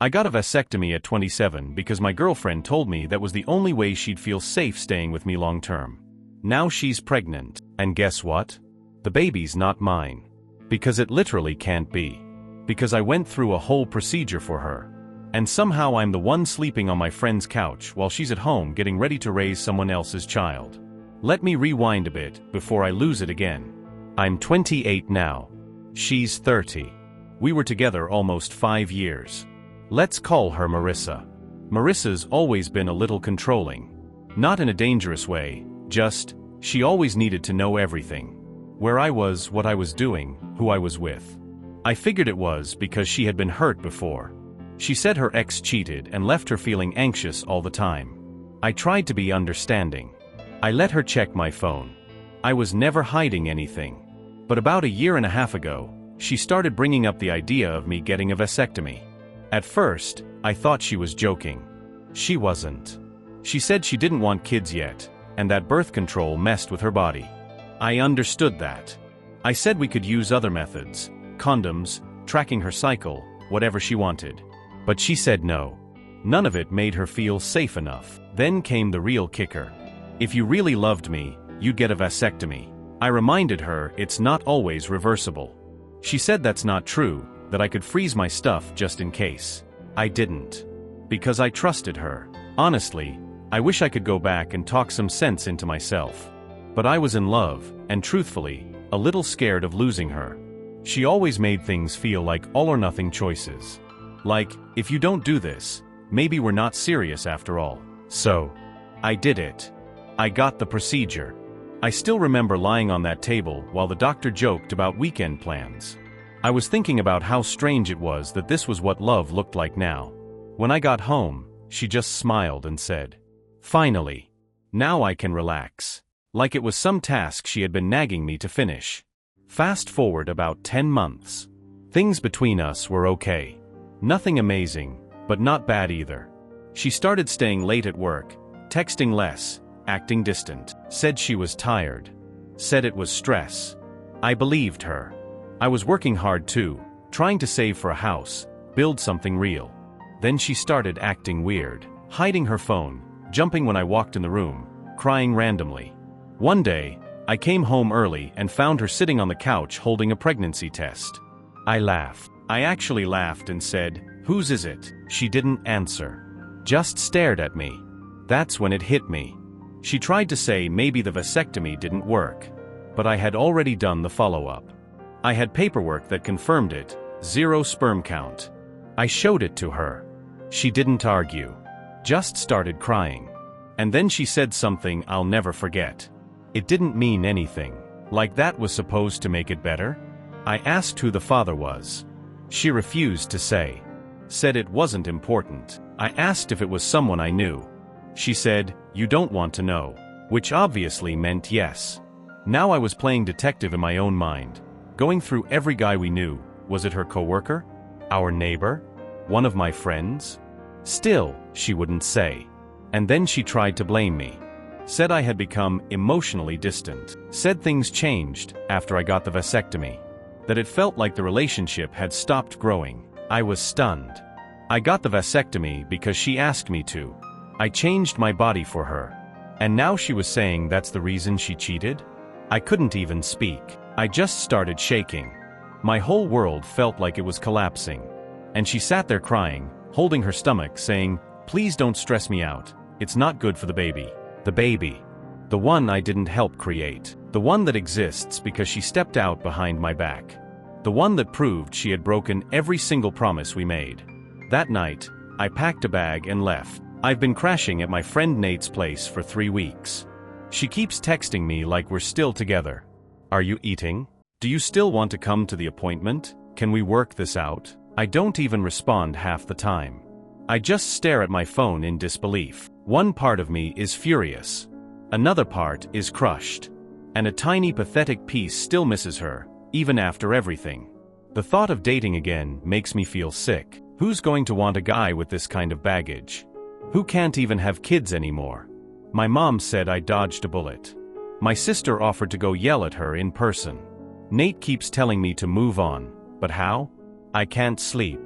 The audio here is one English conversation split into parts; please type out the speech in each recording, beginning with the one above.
I got a vasectomy at 27 because my girlfriend told me that was the only way she'd feel safe staying with me long term. Now she's pregnant, and guess what? The baby's not mine. Because it literally can't be. Because I went through a whole procedure for her. And somehow I'm the one sleeping on my friend's couch while she's at home getting ready to raise someone else's child. Let me rewind a bit before I lose it again. I'm 28 now. She's 30. We were together almost 5 years. Let's call her Marissa. Marissa's always been a little controlling. Not in a dangerous way, just, she always needed to know everything. Where I was, what I was doing, who I was with. I figured it was because she had been hurt before. She said her ex cheated and left her feeling anxious all the time. I tried to be understanding. I let her check my phone. I was never hiding anything. But about a year and a half ago, she started bringing up the idea of me getting a vasectomy. At first, I thought she was joking. She wasn't. She said she didn't want kids yet, and that birth control messed with her body. I understood that. I said we could use other methods, condoms, tracking her cycle, whatever she wanted. But she said no. None of it made her feel safe enough. Then came the real kicker. If you really loved me, you'd get a vasectomy. I reminded her it's not always reversible. She said that's not true, that I could freeze my stuff just in case. I didn't. Because I trusted her. Honestly, I wish I could go back and talk some sense into myself. But I was in love, and truthfully, a little scared of losing her. She always made things feel like all-or-nothing choices. Like, if you don't do this, maybe we're not serious after all. So, I did it. I got the procedure. I still remember lying on that table while the doctor joked about weekend plans. I was thinking about how strange it was that this was what love looked like now. When I got home, she just smiled and said, "Finally. Now I can relax." Like it was some task she had been nagging me to finish. Fast forward about 10 months. Things between us were okay. Nothing amazing, but not bad either. She started staying late at work, texting less, acting distant, said she was tired, said it was stress. I believed her. I was working hard too, trying to save for a house, build something real. Then she started acting weird, hiding her phone, jumping when I walked in the room, crying randomly. One day, I came home early and found her sitting on the couch holding a pregnancy test. I laughed. I actually laughed and said, "Whose is it?" She didn't answer. Just stared at me. That's when it hit me. She tried to say maybe the vasectomy didn't work. But I had already done the follow-up. I had paperwork that confirmed it, 0 sperm count. I showed it to her. She didn't argue. Just started crying. And then she said something I'll never forget. It didn't mean anything. Like that was supposed to make it better? I asked who the father was. She refused to say. Said it wasn't important. I asked if it was someone I knew. She said, "You don't want to know." Which obviously meant yes. Now I was playing detective in my own mind. Going through every guy we knew. Was it her coworker? Our neighbor? One of my friends? Still, she wouldn't say. And then she tried to blame me. Said I had become emotionally distant. Said things changed after I got the vasectomy. That it felt like the relationship had stopped growing. I was stunned. I got the vasectomy because she asked me to. I changed my body for her. And now she was saying that's the reason she cheated? I couldn't even speak. I just started shaking. My whole world felt like it was collapsing. And she sat there crying, holding her stomach, saying, "Please don't stress me out. It's not good for the baby." The baby. The one I didn't help create. The one that exists because she stepped out behind my back. The one that proved she had broken every single promise we made. That night, I packed a bag and left. I've been crashing at my friend Nate's place for 3 weeks. She keeps texting me like we're still together. "Are you eating? Do you still want to come to the appointment? Can we work this out?" I don't even respond half the time. I just stare at my phone in disbelief. One part of me is furious. Another part is crushed. And a tiny pathetic piece still misses her, even after everything. The thought of dating again makes me feel sick. Who's going to want a guy with this kind of baggage? Who can't even have kids anymore? My mom said I dodged a bullet. My sister offered to go yell at her in person. Nate keeps telling me to move on, but how? I can't sleep.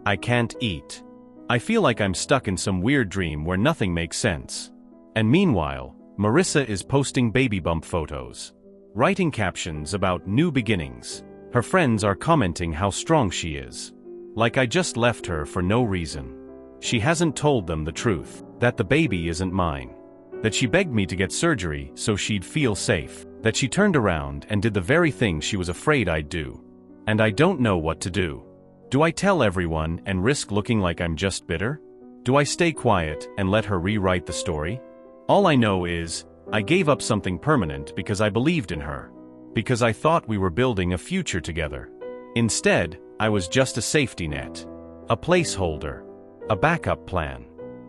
I can't eat. I feel like I'm stuck in some weird dream where nothing makes sense. And meanwhile, Marissa is posting baby bump photos, writing captions about new beginnings. Her friends are commenting how strong she is. Like I just left her for no reason. She hasn't told them the truth, that the baby isn't mine. That she begged me to get surgery so she'd feel safe. That she turned around and did the very thing she was afraid I'd do. And I don't know what to do. Do I tell everyone and risk looking like I'm just bitter? Do I stay quiet and let her rewrite the story? All I know is, I gave up something permanent because I believed in her. Because I thought we were building a future together. Instead, I was just a safety net. A placeholder. A backup plan.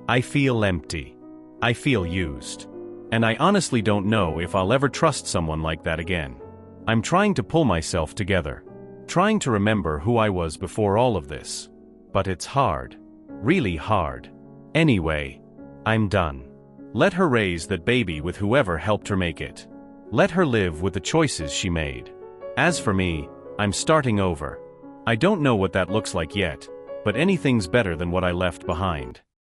I feel empty. I feel used. And I honestly don't know if I'll ever trust someone like that again. I'm trying to pull myself together. Trying to remember who I was before all of this. But it's hard. Really hard. Anyway, I'm done. Let her raise that baby with whoever helped her make it. Let her live with the choices she made. As for me, I'm starting over. I don't know what that looks like yet, but anything's better than what I left behind.